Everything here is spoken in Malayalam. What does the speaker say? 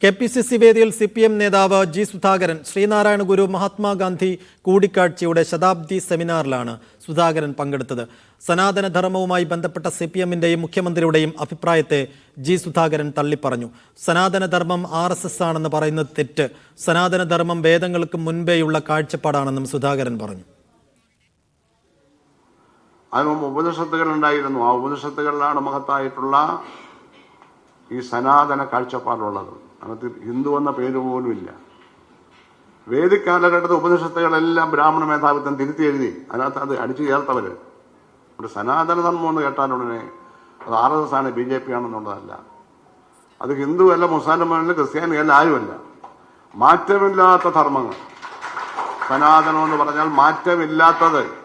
KPCC വേദിയിൽ CPM നേതാവ് G. സുധാകരൻ ശ്രീനാരായണ ഗുരു മഹാത്മാഗാന്ധി കൂടിക്കാഴ്ചയുടെ ശതാബ്ദി സെമിനാറിലാണ് സുധാകരൻ പങ്കെടുത്തത്. സനാതന ധർമ്മവുമായി ബന്ധപ്പെട്ട CPMന്റെയും മുഖ്യമന്ത്രിയുടെയും അഭിപ്രായത്തെ G. സുധാകരൻ തള്ളിപ്പറഞ്ഞു. സനാതന ധർമ്മം RSS ആണെന്ന് പറയുന്നത് തെറ്റ്. സനാതന ധർമ്മം വേദങ്ങൾക്ക് മുൻപേയുള്ള കാഴ്ചപ്പാടാണെന്നും സുധാകരൻ പറഞ്ഞു. അതിന് ഉപനിഷത്തുകളുണ്ടായിരുന്നു. ആ ഉപനിഷത്തുകളിലാണ് മഹത്തായിട്ടുള്ള ഈ സനാതന കാഴ്ചപ്പാടുള്ളത്. അതിനകത്ത് ഹിന്ദു എന്ന പേര് പോലും ഇല്ല. വേദിക് കാലഘട്ടത്തെ ഉപനിഷത്തുകളെല്ലാം ബ്രാഹ്മണ മേധാവിത്വം തിരുത്തി എഴുതി. അതിനകത്ത് അത് അടിച്ചു ചേർത്തവര്. ഒരു സനാതന ധർമ്മം എന്ന് കേട്ടാലുടനെ അത് RSS ആണ്, BJP ആണെന്നുള്ളതല്ല. അത് ഹിന്ദു അല്ല, മുസൽമാനല്ല, ക്രിസ്ത്യാനിയല്ല, ആരുമല്ല. മാറ്റമില്ലാത്ത ധർമ്മങ്ങൾ. സനാതനം എന്ന് പറഞ്ഞാൽ മാറ്റമില്ലാത്തത്.